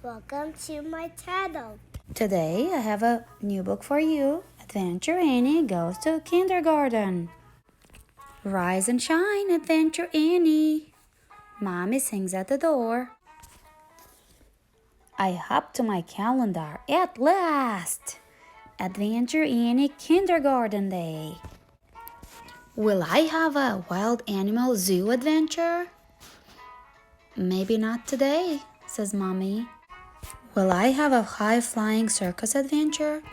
Welcome to my channel. Today I have a new book for you. Adventure Annie Goes to Kindergarten. Rise and shine, Adventure Annie. Mommy sings at the door. I hop to my calendar at last. Adventure Annie Kindergarten Day. Will I have a wild animal zoo adventure? Maybe not today, says Mommy. Will I have a high-flying circus adventure?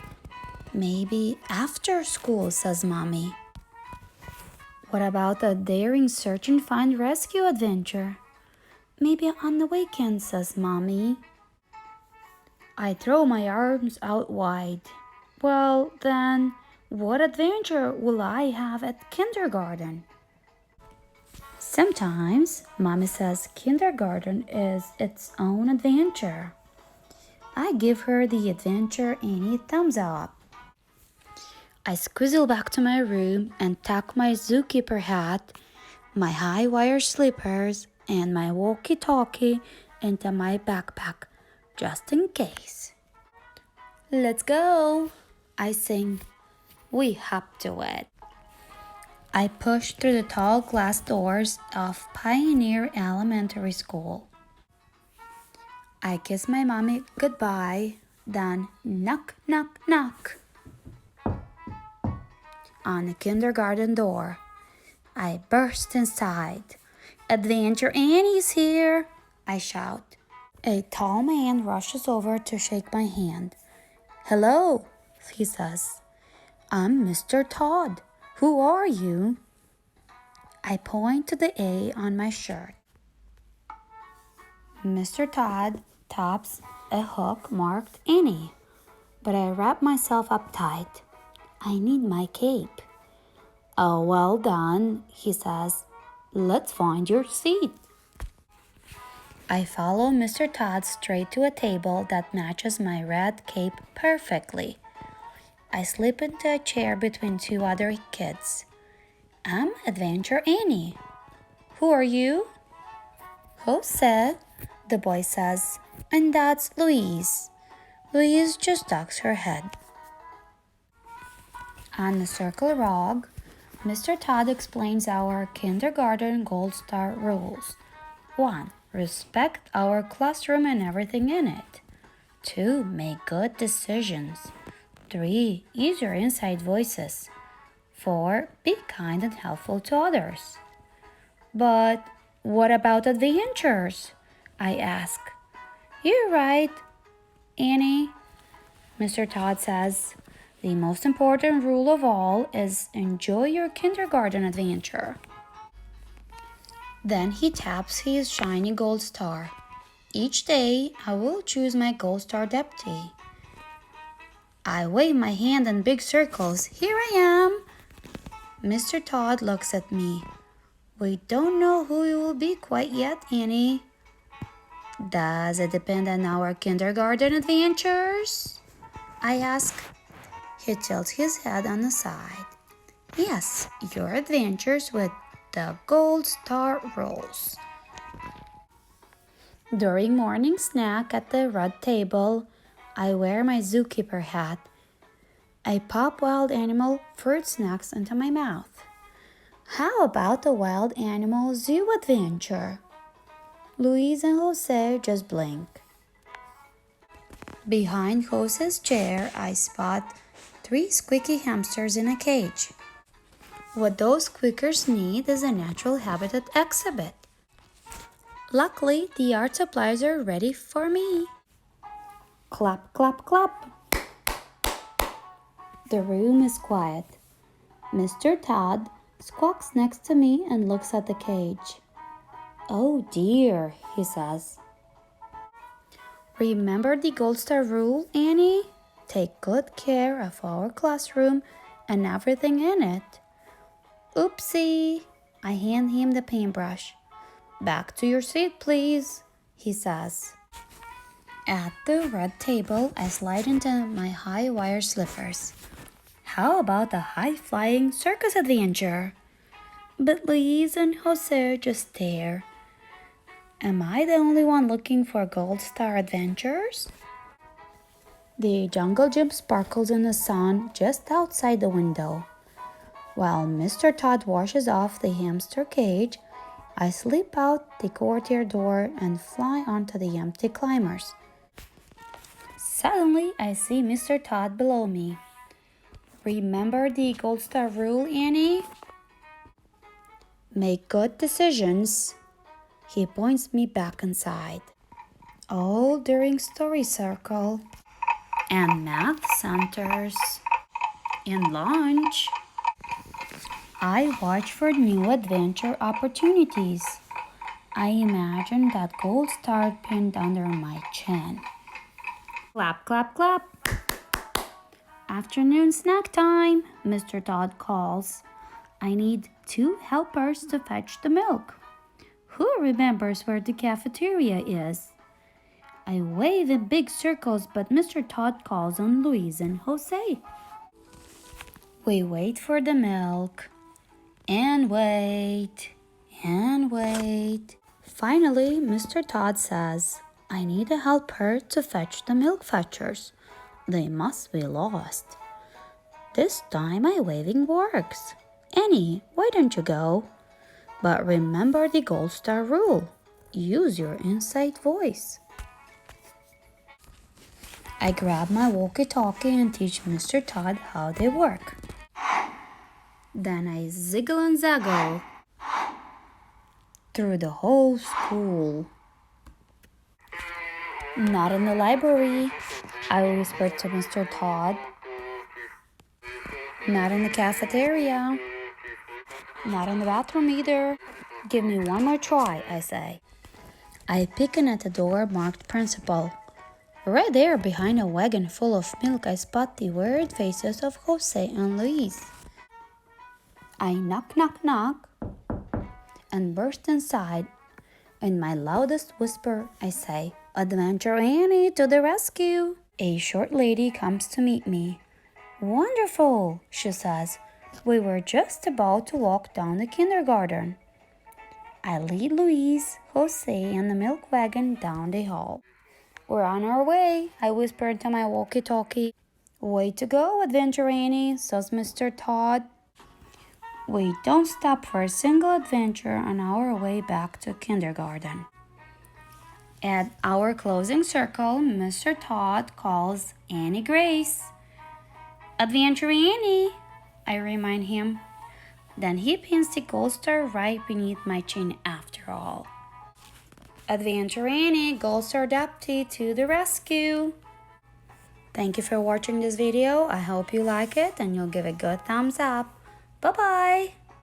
Maybe after school, says Mommy. What about a daring search and find rescue adventure? Maybe on the weekend, says Mommy. I throw my arms out wide. Well, then, what adventure will I have at kindergarten? Sometimes, Mommy says kindergarten is its own adventure. I give her the Adventure Annie thumbs up. I squeeze back to my room and tuck my zookeeper hat, my high wire slippers, and my walkie-talkie into my backpack, just in case. Let's go, I sing. We hop to it. I push through the tall glass doors of Pioneer Elementary School. I kiss my mommy goodbye, then knock, knock, knock on the kindergarten door. I burst inside. Adventure Annie's here, I shout. A tall man rushes over to shake my hand. Hello, he says. I'm Mr. Todd. Who are you? I point to the A on my shirt. Mr. Todd taps a hook marked Annie, but I wrap myself up tight. I need my cape. Oh, well done, he says. Let's find your seat. I follow Mr. Todd straight to a table that matches my red cape perfectly. I slip into a chair between two other kids. I'm Adventure Annie. Who are you? Jose, the boy says, and that's Louise. Louise just ducks her head. On the circle rug, Mr. Todd explains our kindergarten Gold Star rules. 1. Respect our classroom and everything in it. 2. Make good decisions. 3. Use your inside voices. 4. Be kind and helpful to others. But what about adventures? I ask. You're right, Annie, Mr. Todd says. The most important rule of all is enjoy your kindergarten adventure. Then he taps his shiny gold star. Each day, I will choose my gold star deputy. I wave my hand in big circles. Here I am. Mr. Todd looks at me. We don't know who you will be quite yet, Annie. Does it depend on our kindergarten adventures? I ask. He tilts his head on the side. Yes, your adventures with the Gold Star rules. During morning snack at the red table, I wear my zookeeper hat. I pop wild animal fruit snacks into my mouth. How about the wild animal zoo adventure? Louise and Jose just blink. Behind Jose's chair, I spot 3 squeaky hamsters in a cage. What those squeakers need is a natural habitat exhibit. Luckily, the art supplies are ready for me. Clap, clap, clap. The room is quiet. Mr. Todd squawks next to me and looks at the cage. Oh dear, he says. Remember the Gold Star rule, Annie? Take good care of our classroom and everything in it. Oopsie, I hand him the paintbrush. Back to your seat, please, he says. At the red table, I slide into my high wire slippers. How about a high-flying circus adventure? But Louise and Jose just stare. Am I the only one looking for gold star adventures? The jungle gym sparkles in the sun just outside the window. While Mr. Todd washes off the hamster cage, I slip out the courtyard door and fly onto the empty climbers. Suddenly, I see Mr. Todd below me. Remember the gold star rule, Annie? Make good decisions. He points me back inside. All during story circle and math centers and lunch. I watch for new adventure opportunities. I imagine that gold star pinned under my chin. Clap, clap, clap. Afternoon snack time, Mr. Todd calls. I need 2 helpers to fetch the milk. Who remembers where the cafeteria is? I wave in big circles, but Mr. Todd calls on Louise and Jose. We wait for the milk. And wait. And wait. Finally, Mr. Todd says, I need a helper to fetch the milk fetchers. They must be lost. This time my waving works. Annie, why don't you go? But remember the gold star rule. Use your inside voice. I grab my walkie-talkie and teach Mr. Todd how they work. Then I ziggle and zaggle through the whole school. Not in the library, I whispered to Mr. Todd. Not in the cafeteria. Not in the bathroom either. Give me one more try, I say. I peek in at the door marked principal. Right there behind a wagon full of milk, I spot the worried faces of Jose and Luis. I knock, knock, knock, and burst inside. In my loudest whisper, I say, Adventure Annie to the rescue. A short lady comes to meet me. Wonderful, she says. We were just about to walk down the kindergarten. I lead Louise, Jose, and the milk wagon down the hall. We're on our way, I whispered to my walkie-talkie. Way to go, Adventure Annie, says Mr. Todd. We don't stop for a single adventure on our way back to kindergarten. At our closing circle, Mr. Todd calls Annie Grace. Adventure Annie, I remind him. Then he pins the gold star right beneath my chin after all. Adventure Annie, gold star adoptee to the rescue. Thank you for watching this video. I hope you like it and you'll give a good thumbs up. Bye-bye.